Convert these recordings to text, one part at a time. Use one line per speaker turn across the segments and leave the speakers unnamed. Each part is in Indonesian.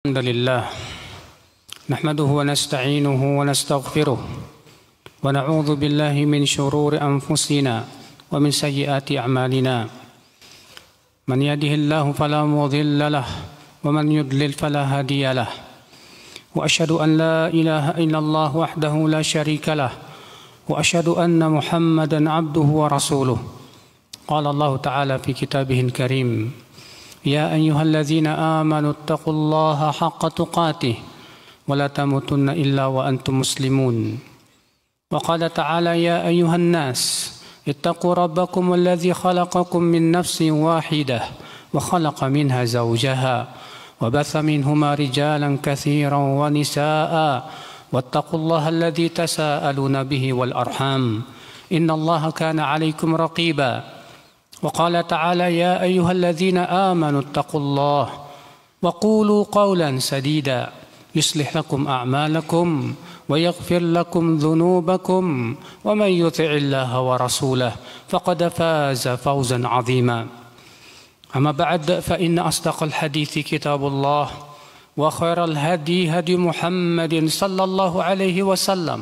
الحمد لله نحمده ونستعينه ونستغفره ونعوذ بالله من شرور أنفسنا ومن سيئات أعمالنا من يهده الله فلا مضل له ومن يضلل فلا هادي له وأشهد أن لا إله إلا الله وحده لا شريك له وأشهد أن محمدا عبده ورسوله قال الله تعالى في كتابه الكريم يا أيها الذين آمنوا اتقوا الله حق تقاته ولا تموتن إلا وأنتم مسلمون وقال تعالى يا أيها الناس اتقوا ربكم الذي خلقكم من نفس واحدة وخلق منها زوجها وبث منهما رجالا كثيرا ونساء واتقوا الله الذي تساءلون به والأرحام إن الله كان عليكم رقيبا وقال تعالى يا أيها الذين آمنوا اتقوا الله وقولوا قولا سديدا يصلح لكم أعمالكم ويغفر لكم ذنوبكم ومن يطع الله ورسوله فقد فاز فوزا عظيما أما بعد فإن أصدق الحديث كتاب الله وخير الهدي هدي محمد صلى الله عليه وسلم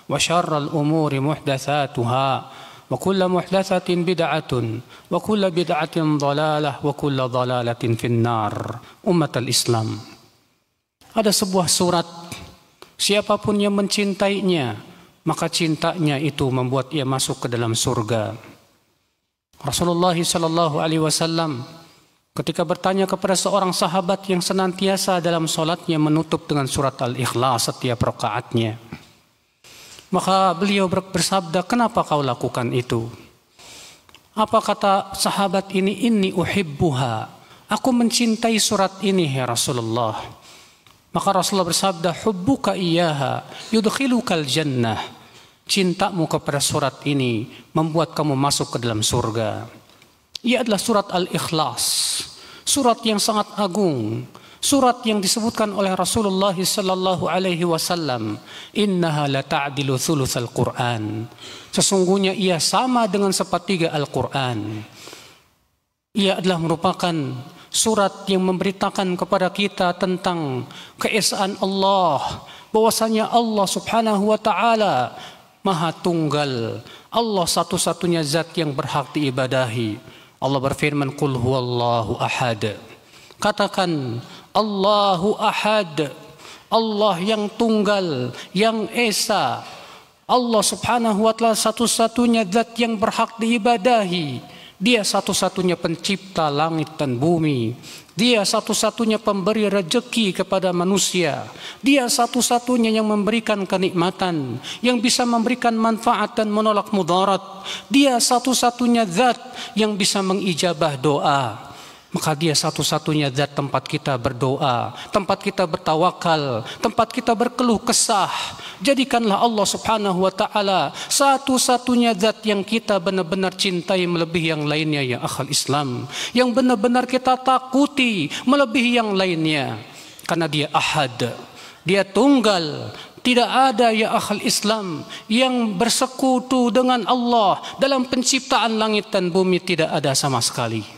وشر الأمور محدثاتها وكل محدثة بدعة وكل بدعة ضلالة وكل ضلالة في النار أمة الإسلام. Ada sebuah surat, siapapun yang mencintainya, maka cintanya itu membuat ia masuk ke dalam surga. Rasulullah sallallahu alaihi wasallam ketika bertanya kepada seorang sahabat yang senantiasa dalam salatnya menutup dengan surat Al-Ikhlas setiap rakaatnya, maka beliau bersabda, kenapa kau lakukan itu? Apa kata sahabat ini? Inni uhibbuha, aku mencintai surat ini ya Rasulullah. Maka Rasulullah bersabda, hubbuka iyyaha yudkhilukal jannah, cintamu kepada surat ini membuat kamu masuk ke dalam surga. Ia adalah surat Al-Ikhlas, surat yang sangat agung, surat yang disebutkan oleh Rasulullah sallallahu alaihi wasallam, innaha la ta'dilu thulutsal Qur'an. Sesungguhnya ia sama dengan sepertiga Al-Qur'an. Ia adalah merupakan surat yang memberitakan kepada kita tentang keesaan Allah, bahwasanya Allah Subhanahu wa taala Maha Tunggal, Allah satu-satunya zat yang berhak diibadahi. Allah berfirman, qul huwallahu ahad. Katakan, Allahu Ahad, Allah yang tunggal, yang esa. Allah Subhanahu wa taala satu-satunya zat yang berhak diibadahi. Dia satu-satunya pencipta langit dan bumi. Dia satu-satunya pemberi rezeki kepada manusia. Dia satu-satunya yang memberikan kenikmatan, yang bisa memberikan manfaat dan menolak mudarat. Dia satu-satunya zat yang bisa mengijabah doa. Maka dia satu-satunya zat tempat kita berdoa, tempat kita bertawakal, tempat kita berkeluh kesah. Jadikanlah Allah Subhanahu wa taala satu-satunya zat yang kita benar-benar cintai melebihi yang lainnya ya akhal Islam, yang benar-benar kita takuti melebihi yang lainnya. Karena dia ahad, dia tunggal. Tidak ada ya akhal Islam yang bersekutu dengan Allah dalam penciptaan langit dan bumi, tidak ada sama sekali.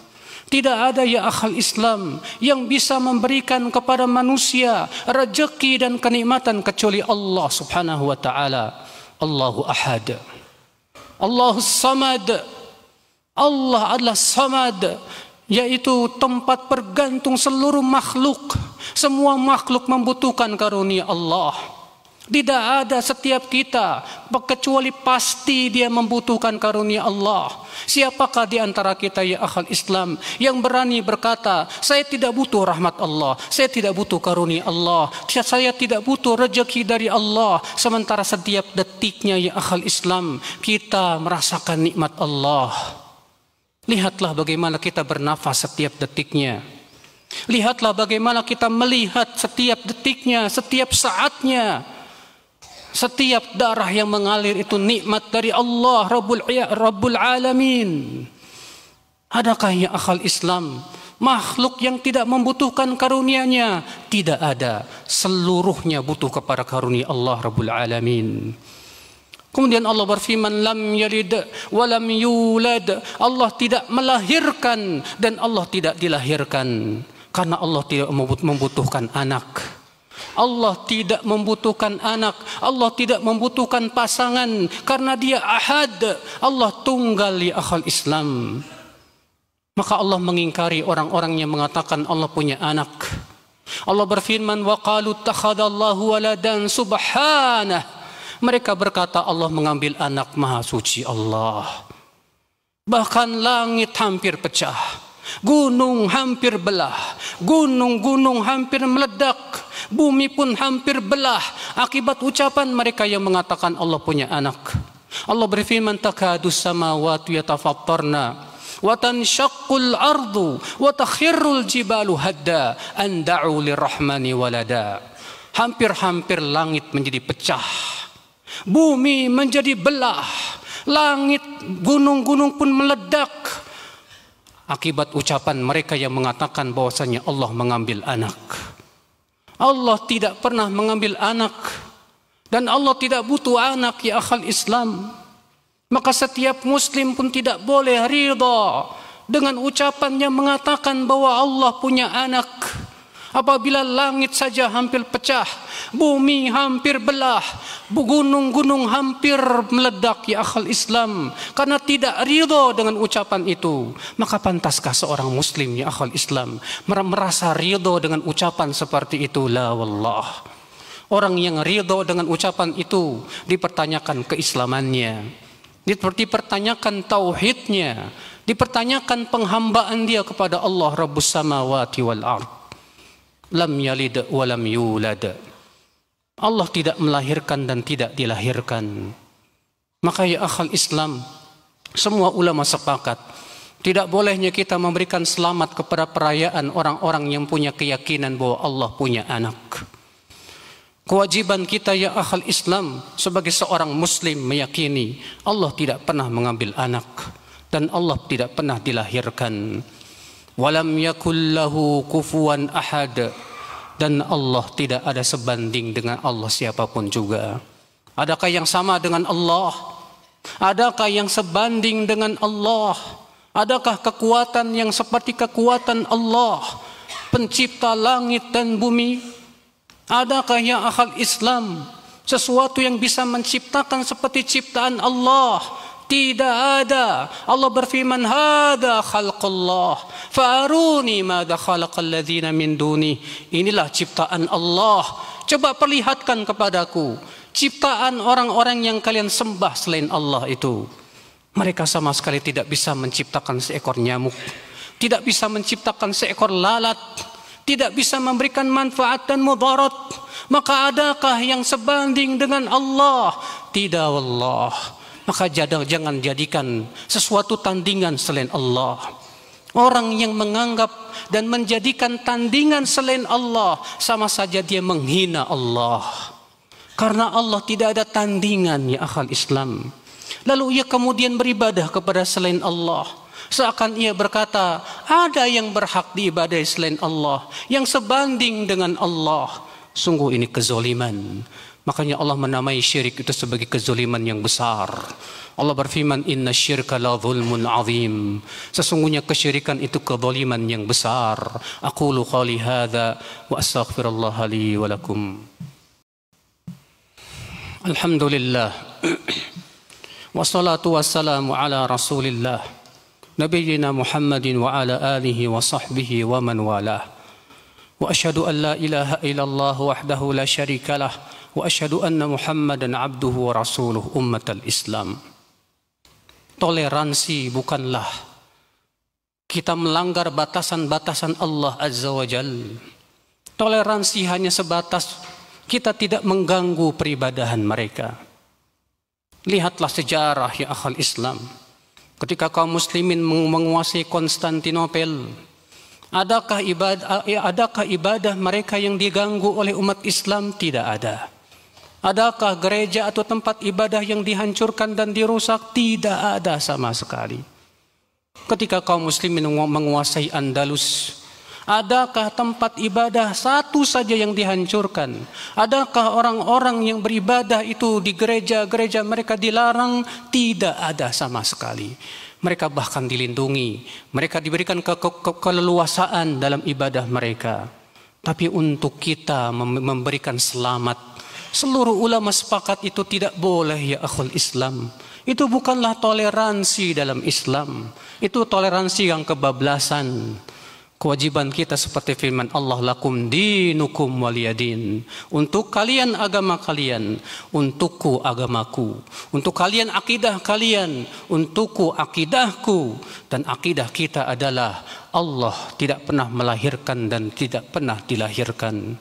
Tidak ada ya akhal Islam yang bisa memberikan kepada manusia rezeki dan kenikmatan kecuali Allah Subhanahu wa taala. Allahu Ahad, Allahus Samad. Allah adalah Samad, yaitu tempat bergantung seluruh makhluk. Semua makhluk membutuhkan karunia Allah. Tidak ada setiap kita kecuali pasti dia membutuhkan karunia Allah. Siapakah di antara kita ya akhal Islam yang berani berkata, saya tidak butuh rahmat Allah, saya tidak butuh karunia Allah, saya tidak butuh rezeki dari Allah, sementara setiap detiknya ya akhal Islam kita merasakan nikmat Allah. Lihatlah bagaimana kita bernafas setiap detiknya. Lihatlah bagaimana kita melihat setiap detiknya, setiap saatnya. Setiap darah yang mengalir itu nikmat dari Allah Rabbul Alamin. Adakah ya akhal Islam makhluk yang tidak membutuhkan karunia-Nya? Tidak ada. Seluruhnya butuh kepada karunia Allah Rabbul Alamin. Kemudian Allah berfirman, lam yalid wa lam yulad. Allah tidak melahirkan dan Allah tidak dilahirkan. Karena Allah tidak membutuhkan anak. Allah tidak membutuhkan anak. Allah tidak membutuhkan pasangan. Karena dia ahad. Allah tunggal ya akhal Islam. Maka Allah mengingkari orang-orang yang mengatakan Allah punya anak. Allah berfirman, wa qalu ittakhadallahu waladan subhanah. Mereka berkata Allah mengambil anak, maha suci Allah. Bahkan langit hampir pecah, gunung hampir belah, gunung-gunung hampir meledak, bumi pun hampir belah akibat ucapan mereka yang mengatakan Allah punya anak. Allah berfirman, takadus samawati yatafattarna wa tanshaqqul ardu wa takhirrul jibalu hadda an da'u lirrahmani walada. Hampir-hampir langit menjadi pecah, bumi menjadi belah, langit, gunung-gunung pun meledak akibat ucapan mereka yang mengatakan bahwasanya Allah mengambil anak. Allah tidak pernah mengambil anak dan Allah tidak butuh anak ya akhal Islam. Maka setiap muslim pun tidak boleh ridha dengan ucapan yang mengatakan bahwa Allah punya anak. Apabila langit saja hampir pecah, bumi hampir belah, gunung-gunung hampir meledak ya akhal Islam, karena tidak ridha dengan ucapan itu, maka pantaskah seorang muslim ya akhal Islam merasa ridha dengan ucapan seperti itu? La wallah. Orang yang ridha dengan ucapan itu dipertanyakan keislamannya, dipertanyakan tauhidnya, dipertanyakan penghambaan dia kepada Allah Rabbus Samawati wal Ard. Lam yalid wa lam yulad. Allah tidak melahirkan dan tidak dilahirkan. Maka ya akhal Islam, semua ulama sepakat tidak bolehnya kita memberikan selamat kepada perayaan orang-orang yang punya keyakinan bahwa Allah punya anak. Kewajiban kita ya akhal Islam sebagai seorang muslim meyakini Allah tidak pernah mengambil anak dan Allah tidak pernah dilahirkan. Walam yakul lahu kufuwan ahad, dan Allah tidak ada sebanding dengan Allah siapapun juga. Adakah yang sama dengan Allah? Adakah yang sebanding dengan Allah? Adakah kekuatan yang seperti kekuatan Allah, pencipta langit dan bumi? Adakah ya akhal Islam sesuatu yang bisa menciptakan seperti ciptaan Allah? Tidak ada. Allah berfirman, hada khalqullah fa'aruni madza khalaqal ladzina min duni. Inilah ciptaan Allah, coba perlihatkan kepadaku ciptaan orang-orang yang kalian sembah selain Allah itu. Mereka sama sekali tidak bisa menciptakan seekor nyamuk, tidak bisa menciptakan seekor lalat, tidak bisa memberikan manfaat dan mudarat. Maka adakah yang sebanding dengan Allah? Tidak wallah. Maka jangan jadikan sesuatu tandingan selain Allah. Orang yang menganggap dan menjadikan tandingan selain Allah, sama saja dia menghina Allah. Karena Allah tidak ada tandingan ya akhal Islam. Lalu ia kemudian beribadah kepada selain Allah, seakan ia berkata ada yang berhak diibadahi selain Allah, yang sebanding dengan Allah. Sungguh ini kezoliman. Makanya Allah menamai syirik itu sebagai kezoliman yang besar. Allah berfirman, inna syirka la zulmun azim. Sesungguhnya kesyirikan itu kezoliman yang besar. Aqulu qali hadza wa astaghfirullah li wa lakum. Alhamdulillah. Wassalatu wassalamu ala Rasulillah Nabiyyina Muhammadin wa ala alihi wa sahbihi wa man walah. Wa asyhadu an la ilaha illallah wahdahu la syarika lah. Wa asyhadu anna Muhammadan abduhu wa rasuluh ummatal Islam. Toleransi bukanlah kita melanggar batasan-batasan Allah Azza wa Jal. Toleransi hanya sebatas kita tidak mengganggu peribadahan mereka. Lihatlah sejarah ya akhal Islam. Ketika kaum muslimin menguasai Konstantinopel, adakah ibadah mereka yang diganggu oleh umat Islam? Tidak ada. Adakah gereja atau tempat ibadah yang dihancurkan dan dirusak? Tidak ada sama sekali. Ketika kaum muslimin menguasai Andalus, adakah tempat ibadah satu saja yang dihancurkan? Adakah orang-orang yang beribadah itu di gereja-gereja mereka dilarang? Tidak ada sama sekali. Mereka bahkan dilindungi, mereka diberikan keleluasaan dalam ibadah mereka. Tapi untuk kita memberikan selamat, seluruh ulama sepakat itu tidak boleh ya akhul Islam. Itu bukanlah toleransi dalam Islam. Itu toleransi yang kebablasan. Kewajiban kita seperti firman Allah, lakum dinukum waliyadin. Untuk kalian agama kalian, untukku agamaku. Untuk kalian akidah kalian, untukku akidahku. Dan akidah kita adalah Allah tidak pernah melahirkan dan tidak pernah dilahirkan.